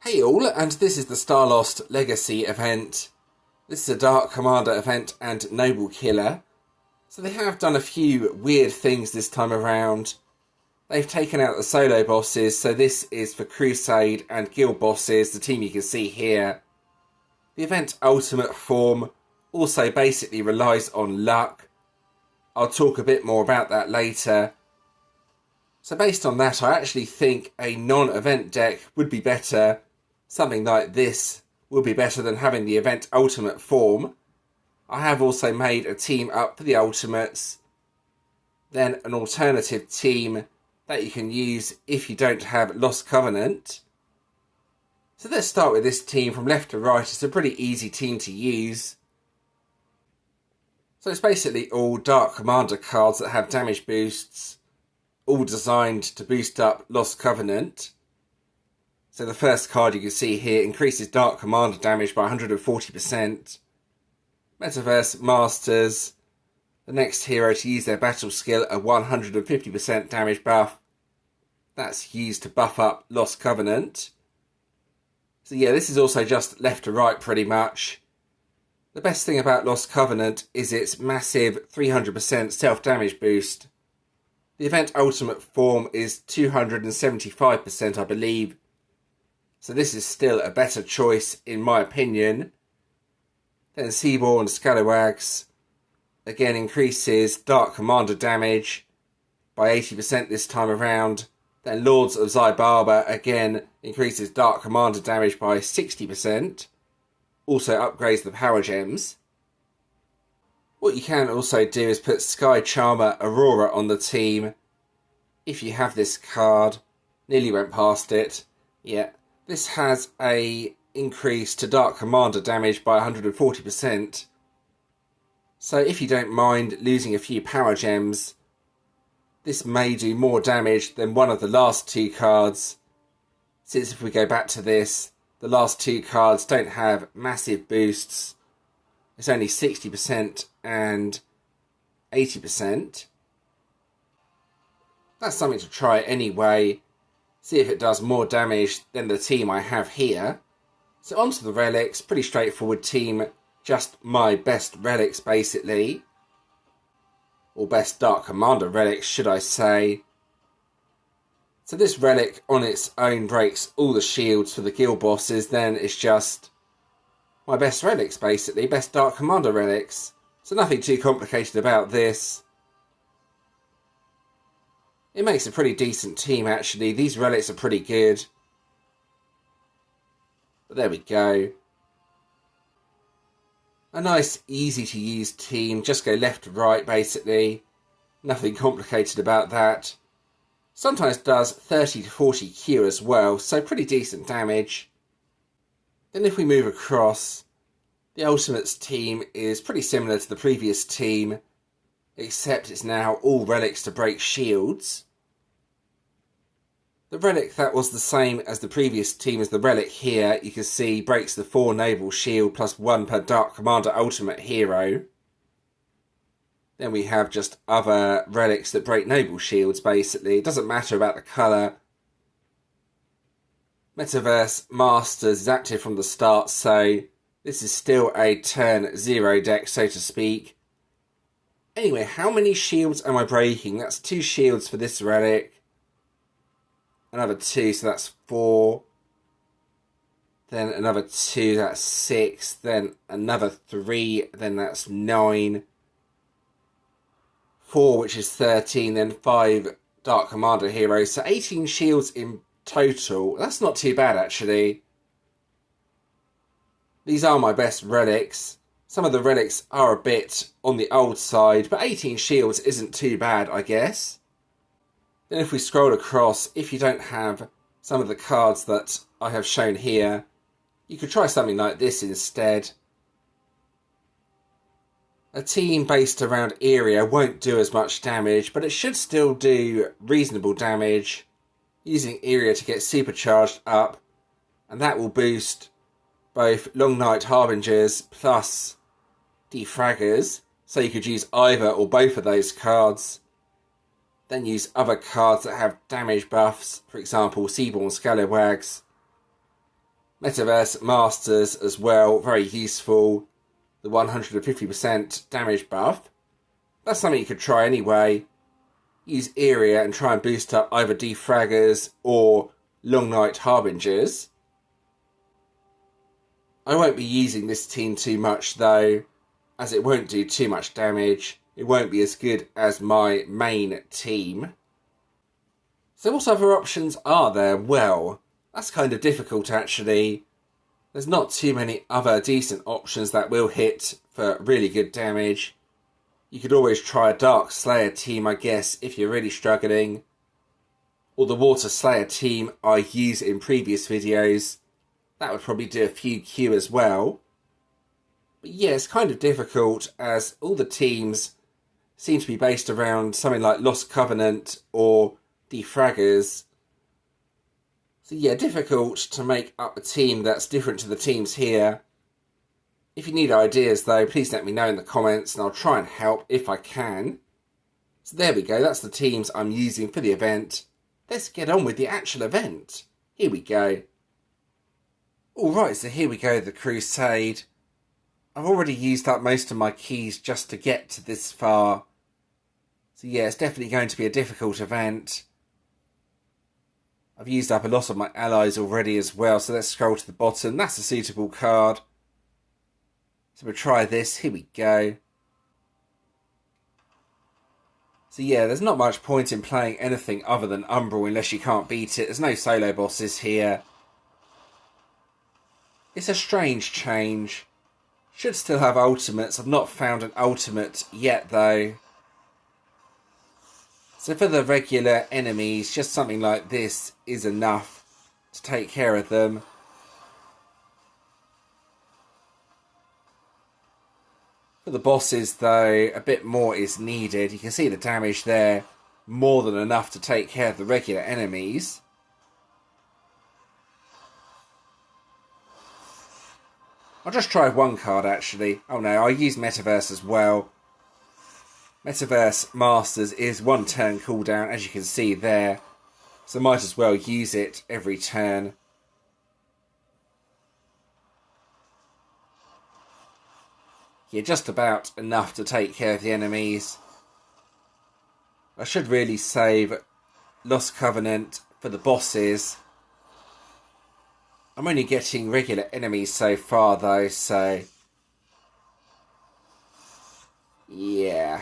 Hey all, and this is the Starlost Legacy event. This is a Dark Commander event and Noble Killer. So they have done a few weird things this time around. They've taken out the solo bosses, so this is for Crusade and Guild bosses, the team you can see here. The event Ultimate form also basically relies on luck. I'll talk a bit more about that later. So based on that, I actually think a non-event deck would be better. Something like this will be better than having the event Ultimate form. I have also made a team up for the Ultimates. Then an alternative team that you can use if you don't have Lost Covenant. So let's start with this team from left to right. It's a pretty easy team to use. So it's basically all Dark Commander cards that have damage boosts, all designed to boost up Lost Covenant. So the first card you can see here increases Dark Commander damage by 140%. Metaverse Masters, the next hero to use their battle skill, a 150% damage buff. That's used to buff up Lost Covenant. So yeah, this is also just left to right pretty much. The best thing about Lost Covenant is its massive 300% self-damage boost. The event Ultimate form is 275%, I believe. So this is still a better choice, in my opinion. Then Seaborn Scalawags, again increases Dark Commander damage by 80% this time around. Then Lords of Zybaba, again increases Dark Commander damage by 60%. Also upgrades the power gems. What you can also do is put Sky Charmer Aurora on the team. If you have this card, nearly went past it. Yeah, this has a increase to Dark Commander damage by 140%. So if you don't mind losing a few power gems, this may do more damage than one of the last two cards. Since if we go back to this, the last two cards don't have massive boosts. It's only 60% and 80%. That's something to try anyway. See if it does more damage than the team I have here. So onto the Relics, pretty straightforward team. Just my best Relics basically. Or best Dark Commander Relics, should I say. So this Relic on its own breaks all the shields for the guild bosses. Then it's just my best Relics basically, best Dark Commander Relics. So nothing too complicated about this. It makes a pretty decent team actually. These Relics are pretty good. But there we go. A nice easy to use team. Just go left to right basically. Nothing complicated about that. Sometimes does 30 to 40 Q as well, so pretty decent damage. Then if we move across, the Ultimates team is pretty similar to the previous team, except it's now all Relics to break shields. The Relic that was the same as the previous team as the Relic here, you can see breaks the 4 Noble shield plus 1 per Dark Commander Ultimate hero. Then we have just other Relics that break Noble shields basically. It doesn't matter about the colour. Metaverse Masters is active from the start, so this is still a turn 0 deck, so to speak. Anyway, how many shields am I breaking? That's 2 shields for this Relic. Another 2, so that's 4. Then another 2, that's 6. Then another 3, then that's 9. 4, which is 13. Then 5 Dark Commander heroes. So 18 shields in total. That's not too bad, actually. These are my best Relics. Some of the Relics are a bit on the old side, but 18 shields isn't too bad, I guess. Then if we scroll across, if you don't have some of the cards that I have shown here, you could try something like this instead. A team based around area won't do as much damage, but it should still do reasonable damage, using area to get supercharged up, and that will boost both Long Night Harbingers plus Defraggers, so you could use either or both of those cards. Then use other cards that have damage buffs, for example Seaborn Scalawags. Metaverse Masters as well, very useful. The 150% damage buff. That's something you could try anyway. Use area and try and boost up either defraggers or Long Night Harbingers. I won't be using this team too much though, as it won't do too much damage. It won't be as good as my main team. So what other options are there? Well, that's kind of difficult actually. There's not too many other decent options that will hit for really good damage. You could always try a Dark Slayer team, I guess, if you're really struggling. Or the Water Slayer team I used in previous videos. That would probably do a few Q as well. But yeah, it's kind of difficult as all the teams seem to be based around something like Lost Covenant or Defraggers. So yeah, difficult to make up a team that's different to the teams here. If you need ideas though, please let me know in the comments and I'll try and help if I can. So there we go, that's the teams I'm using for the event. Let's get on with the actual event. Here we go. Alright, so here we go, the Crusade. I've already used up most of my keys just to get to this far. So yeah, it's definitely going to be a difficult event. I've used up a lot of my allies already as well, so let's scroll to the bottom. That's a suitable card. So we'll try this. Here we go. So yeah, there's not much point in playing anything other than Umbral unless you can't beat it. There's no solo bosses here. It's a strange change. Should still have ultimates. I've not found an ultimate yet though. So for the regular enemies, just something like this is enough to take care of them. For the bosses though, a bit more is needed. You can see the damage there, more than enough to take care of the regular enemies. I'll just try one card actually. Oh no, I'll use Metaverse as well. Metaverse Masters is 1 turn cooldown, as you can see there. So might as well use it every turn. Yeah, just about enough to take care of the enemies. I should really save Lost Covenant for the bosses. I'm only getting regular enemies so far though, so... yeah.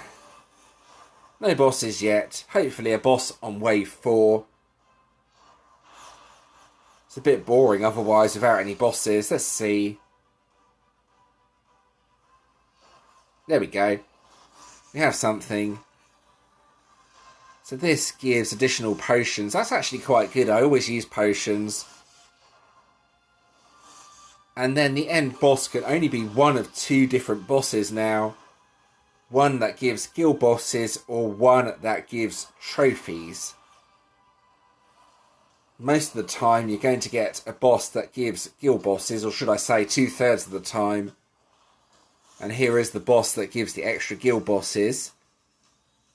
No bosses yet. Hopefully a boss on wave 4. It's a bit boring otherwise without any bosses. Let's see. There we go. We have something. So this gives additional potions. That's actually quite good. I always use potions. And then the end boss can only be one of 2 different bosses now. One that gives guild bosses or one that gives trophies. Most of the time you're going to get a boss that gives guild bosses, or should I say 2/3 of the time. And here is the boss that gives the extra guild bosses.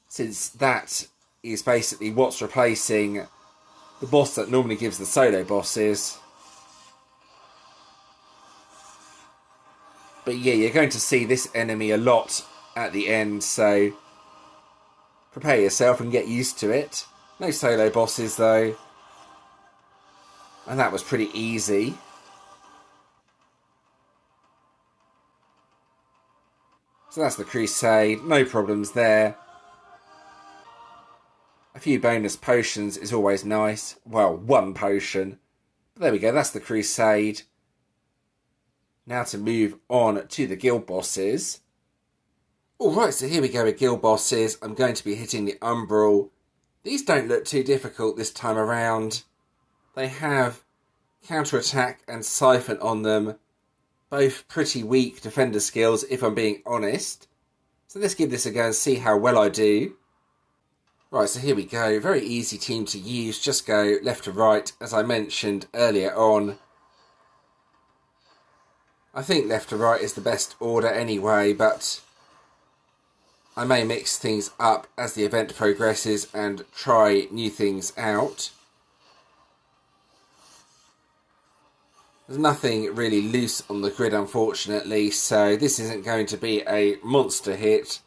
Since that is basically what's replacing the boss that normally gives the solo bosses. But yeah, you're going to see this enemy a lot at the end, so prepare yourself and get used to it. No solo bosses though. And that was pretty easy. So that's the Crusade, no problems there. A few bonus potions is always nice. Well, 1 potion. But there we go, that's the Crusade. Now to move on to the guild bosses. Alright, so here we go with guild bosses. I'm going to be hitting the Umbral. These don't look too difficult this time around. They have counterattack and siphon on them. Both pretty weak defender skills, if I'm being honest. So let's give this a go and see how well I do. Right, so here we go. Very easy team to use. Just go left to right, as I mentioned earlier on. I think left to right is the best order anyway, but I may mix things up as the event progresses and try new things out. There's nothing really loose on the grid, unfortunately, so this isn't going to be a monster hit.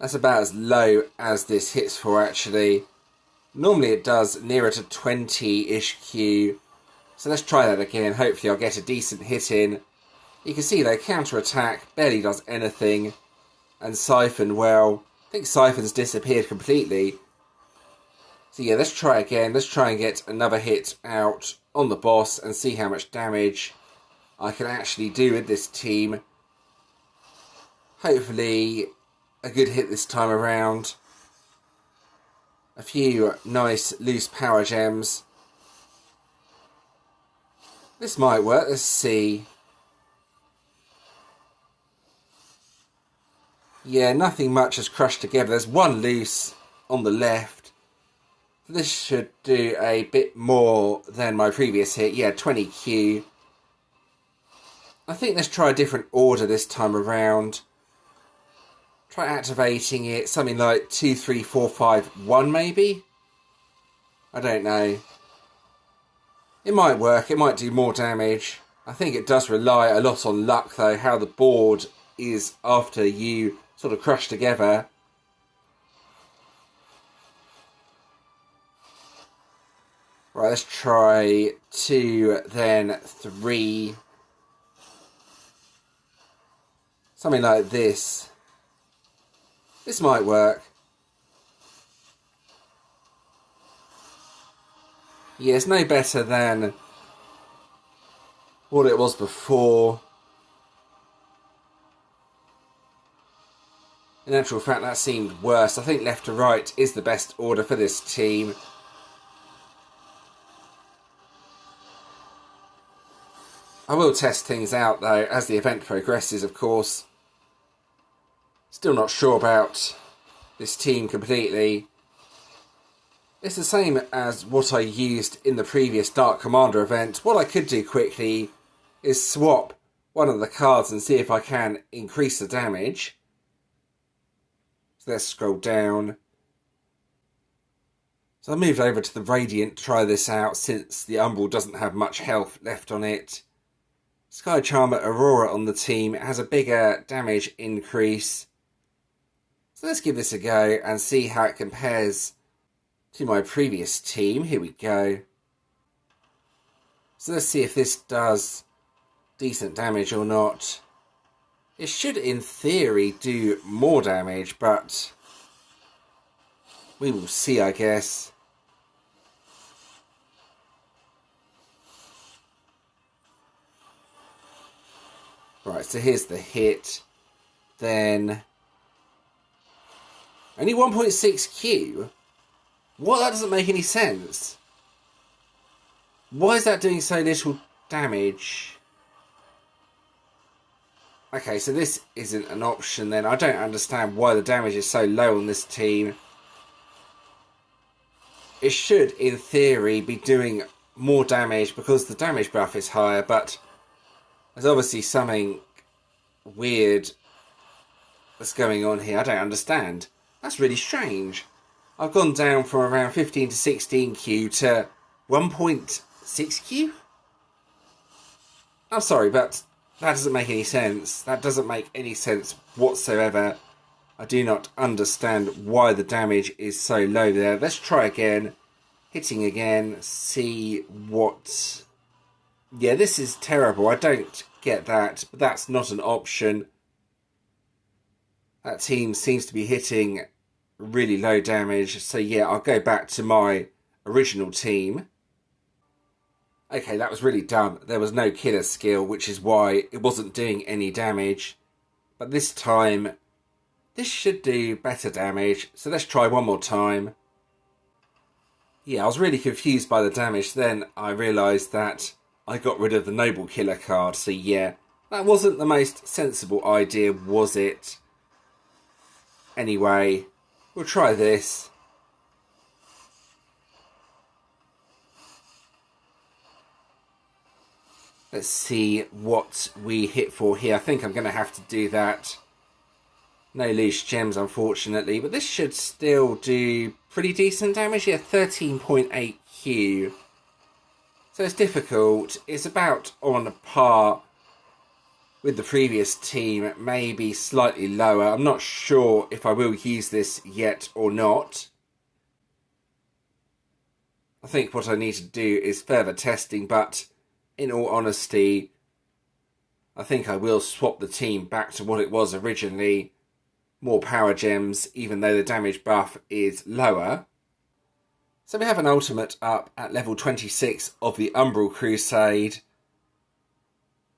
That's about as low as this hits for, actually. Normally it does nearer to 20-ish Q. So let's try that again. Hopefully I'll get a decent hit in. You can see though, counter-attack barely does anything. And Siphon, well, I think Siphon's disappeared completely. So yeah, let's try again. Let's try and get another hit out on the boss and see how much damage I can actually do with this team. Hopefully a good hit this time around. A few nice loose power gems. This might work. Let's see. Yeah, nothing much has crushed together. There's one loose on the left. This should do a bit more than my previous hit. Yeah, 20Q. I think let's try a different order this time around. Try activating it. Something like 2, 3, 4, 5, 1 maybe? I don't know. It might work. It might do more damage. I think it does rely a lot on luck though. How the board is after you sort of crush together. Right, let's try 2, then 3. Something like this. This might work. Yeah, it's no better than what it was before. In actual fact, that seemed worse. I think left to right is the best order for this team. I will test things out though as the event progresses, of course. Still not sure about this team completely. It's the same as what I used in the previous Dark Commander event. What I could do quickly is swap one of the cards and see if I can increase the damage. So let's scroll down. So I moved over to the Radiant to try this out since the Umbral doesn't have much health left on it. Sky Charmer Aurora on the team. It has a bigger damage increase. So let's give this a go and see how it compares to my previous team. Here we go. So let's see if this does decent damage or not. It should, in theory, do more damage, but we will see, I guess. Right, so here's the hit. Then only 1.6Q? What? That doesn't make any sense. Why is that doing so little damage? Okay, so this isn't an option then. I don't understand why the damage is so low on this team. It should, in theory, be doing more damage because the damage buff is higher, but there's obviously something weird that's going on here. I don't understand. That's really strange. I've gone down from around 15 to 16Q to 1.6Q? I'm sorry, but that doesn't make any sense. That doesn't make any sense whatsoever. I do not understand why the damage is so low there. Let's try again. Hitting again. See what... Yeah, this is terrible. I don't get that, but that's not an option. That team seems to be hitting really low damage. So yeah, I'll go back to my original team. Okay, that was really dumb. There was no killer skill, which is why it wasn't doing any damage. But this time, this should do better damage. So let's try one more time. Yeah, I was really confused by the damage. Then I realised that I got rid of the Noble Killer card. So yeah, that wasn't the most sensible idea, was it? Anyway, we'll try this. Let's see what we hit for here. I think I'm going to have to do that. No loose gems, unfortunately. But this should still do pretty decent damage. Yeah, 13.8Q. So it's difficult. It's about on par with the previous team, maybe slightly lower. I'm not sure if I will use this yet or not. I think what I need to do is further testing, but in all honesty, I think I will swap the team back to what it was originally. More power gems, even though the damage buff is lower. So we have an ultimate up at level 26 of the Umbral Crusade.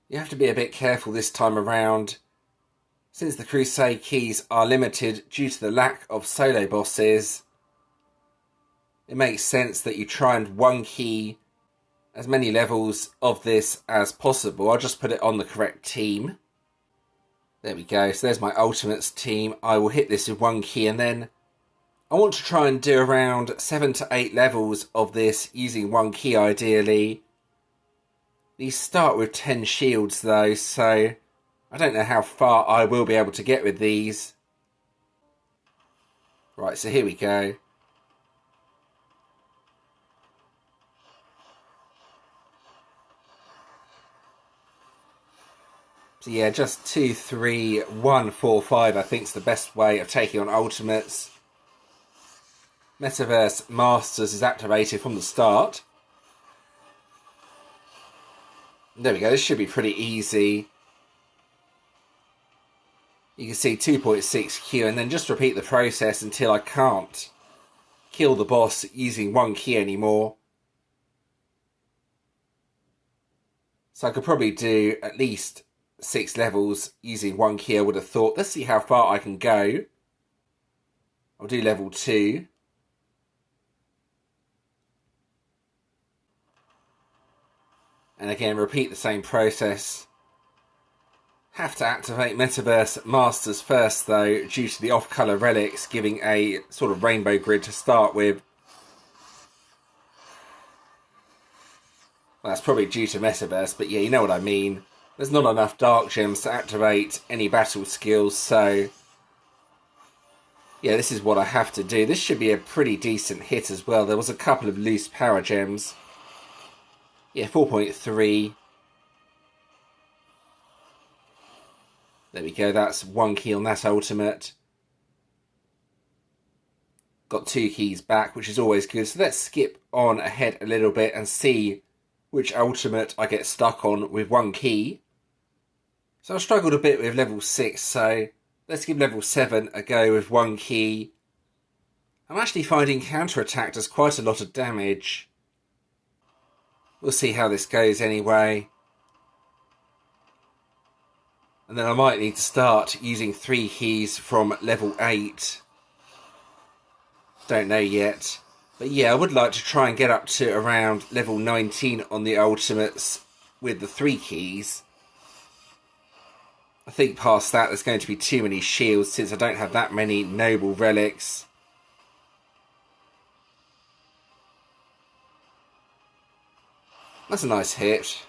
You have to be a bit careful this time around, since the Crusade keys are limited due to the lack of solo bosses. It makes sense that you try and one key as many levels of this as possible. I'll just put it on the correct team. There we go. So there's my ultimates team. I will hit this with one key, and then I want to try and do around 7 to 8 levels of this using one key ideally. These start with 10 shields though, so I don't know how far I will be able to get with these. Right, so here we go. So yeah, just 2, 3, 1, 4, 5 I think is the best way of taking on ultimates. Metaverse Masters is activated from the start. There we go, this should be pretty easy. You can see 2.6Q, and then just repeat the process until I can't kill the boss using one key anymore. So I could probably do at least 6 levels using one key, I would have thought. Let's see how far I can go. I'll do level 2. And again, repeat the same process. Have to activate Metaverse Masters first though, due to the off-colour relics giving a sort of rainbow grid to start with. Well, that's probably due to Metaverse, but yeah, you know what I mean. There's not enough dark gems to activate any battle skills, so yeah, this is what I have to do. This should be a pretty decent hit as well. There was a couple of loose power gems. Yeah, 4.3. There we go, that's one key on that ultimate. Got 2 keys back, which is always good. So let's skip on ahead a little bit and see which ultimate I get stuck on with one key. So I struggled a bit with level 6, so let's give level 7 a go with one key. I'm actually finding counterattack does quite a lot of damage. We'll see how this goes anyway. And then I might need to start using 3 keys from level 8. Don't know yet. But yeah, I would like to try and get up to around level 19 on the ultimates with the 3 keys. I think past that there's going to be too many shields since I don't have that many noble relics. That's a nice hit.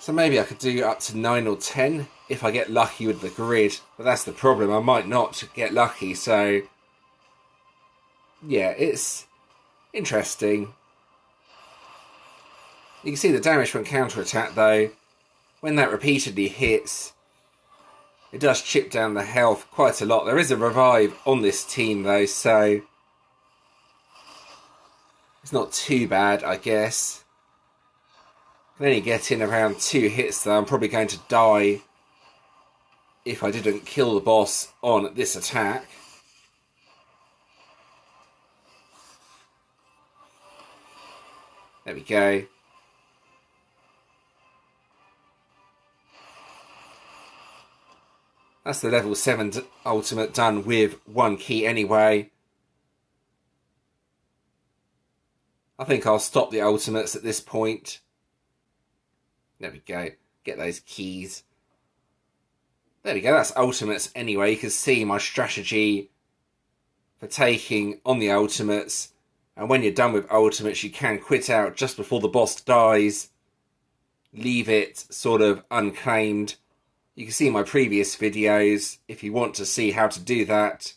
So maybe I could do up to 9 or 10 if I get lucky with the grid. But that's the problem, I might not get lucky, so yeah, it's interesting. You can see the damage from counterattack though. When that repeatedly hits, it does chip down the health quite a lot. There is a revive on this team though, so it's not too bad, I guess. Can only get in around 2 hits though. I'm probably going to die if I didn't kill the boss on this attack. There we go. That's the level 7 ultimate done with one key anyway. I think I'll stop the ultimates at this point. There we go. Get those keys. There we go. That's ultimates anyway. You can see my strategy for taking on the ultimates. And when you're done with ultimates, you can quit out just before the boss dies. Leave it sort of unclaimed. You can see my previous videos if you want to see how to do that.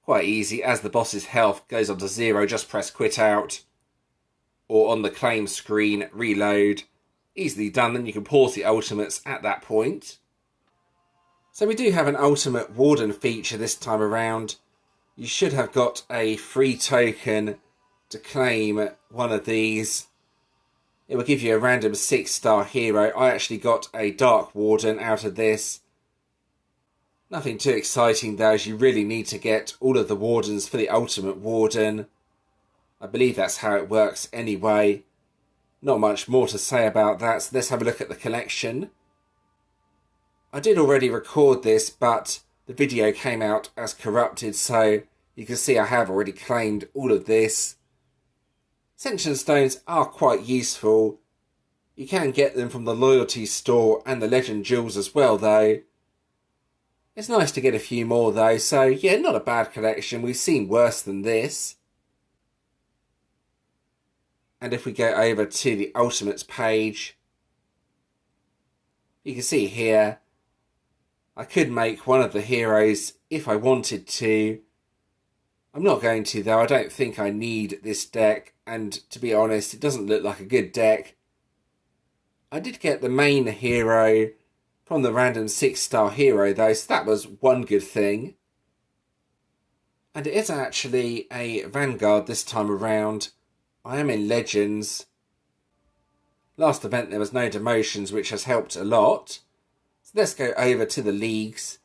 Quite easy. As the boss's health goes on to 0, just press quit out. or on the claim screen, reload. Easily done, then you can pause the ultimates at that point. So we do have an ultimate Warden feature this time around. You should have got a free token to claim one of these. It will give you a random 6-star hero. I actually got a Dark Warden out of this. Nothing too exciting though, as you really need to get all of the Wardens for the ultimate Warden. I believe that's how it works anyway. Not much more to say about that, so let's have a look at the collection. I did already record this, but the video came out as corrupted, so you can see I have already claimed all of this. Ascension Stones are quite useful. You can get them from the Loyalty Store and the Legend Jewels as well, though. It's nice to get a few more, though, so yeah, not a bad collection. We've seen worse than this. And if we go over to the Ultimates page, you can see here, I could make one of the heroes if I wanted to. I'm not going to though, I don't think I need this deck, and to be honest, it doesn't look like a good deck. I did get the main hero from the random 6-star hero though, so that was one good thing. And it is actually a Vanguard this time around. I am in Legends. Last event there was no demotions, which has helped a lot. So let's go over to the leagues.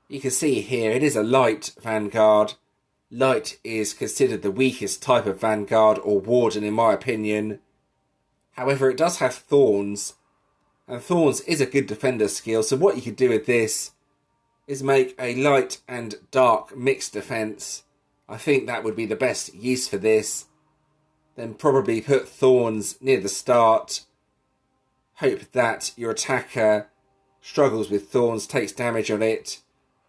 You can see here it is a light Vanguard. Light is considered the weakest type of Vanguard or Warden in my opinion. However, it does have Thorns. And Thorns is a good defender skill, so what you could do with this is make a light and dark mixed defense. I think that would be the best use for this. Then probably put Thorns near the start. Hope that your attacker struggles with Thorns, takes damage on it,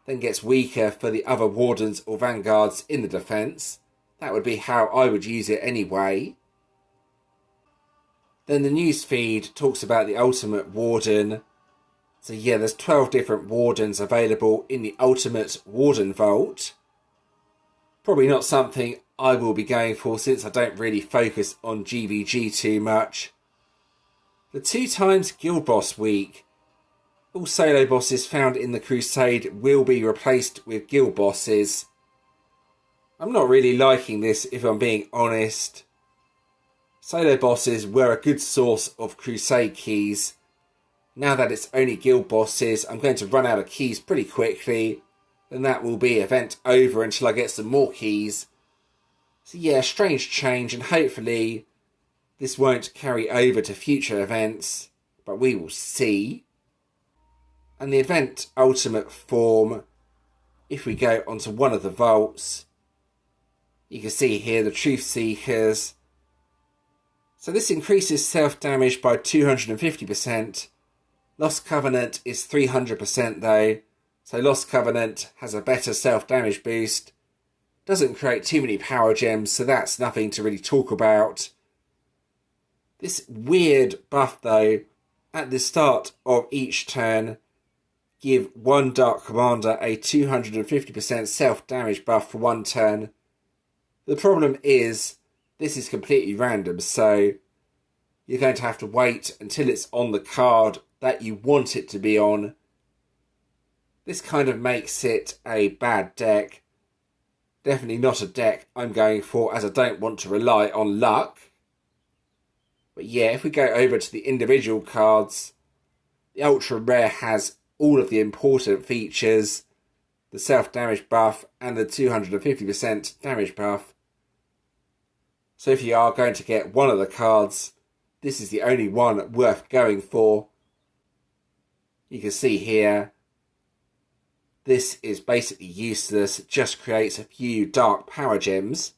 then gets weaker for the other Wardens or Vanguards in the defense. That would be how I would use it anyway. Then the newsfeed talks about the Ultimate Warden. So yeah, there's 12 different Wardens available in the Ultimate Warden Vault. Probably not something I will be going for since I don't really focus on GVG too much. The 2 times Guild Boss Week. All solo bosses found in the Crusade will be replaced with guild bosses. I'm not really liking this if I'm being honest. Solo bosses were a good source of Crusade keys. Now that it's only guild bosses, I'm going to run out of keys pretty quickly. Then that will be event over until I get some more keys. So yeah, strange change, and hopefully this won't carry over to future events, but we will see. And the event ultimate form, if we go onto one of the vaults, you can see here the Truth Seekers. So this increases self-damage by 250%. Lost Covenant is 300% though, so Lost Covenant has a better self-damage boost. Doesn't create too many power gems, so that's nothing to really talk about. This weird buff though, at the start of each turn, give one Dark Commander a 250% self-damage buff for one turn. The problem is, this is completely random, so you're going to have to wait until it's on the card that you want it to be on. This kind of makes it a bad deck. Definitely not a deck I'm going for, as I don't want to rely on luck. But yeah, if we go over to the individual cards, the Ultra Rare has all of the important features, the self-damage buff and the 250% damage buff. So if you are going to get one of the cards, this is the only one worth going for. You can see here, this is basically useless, it just creates a few dark power gems.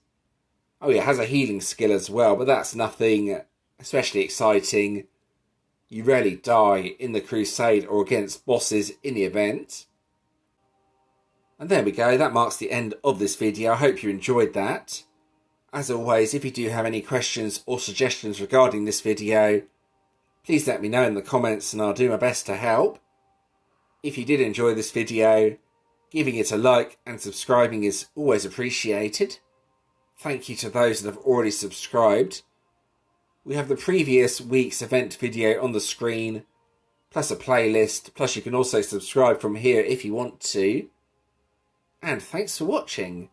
Oh yeah, it has a healing skill as well, but that's nothing especially exciting. You rarely die in the Crusade or against bosses in the event. And there we go, that marks the end of this video. I hope you enjoyed that. As always, if you do have any questions or suggestions regarding this video, please let me know in the comments and I'll do my best to help. If you did enjoy this video, giving it a like and subscribing is always appreciated. Thank you to those that have already subscribed. we have the previous week's event video on the screen, plus a playlist, plus you can also subscribe from here if you want to. And thanks for watching.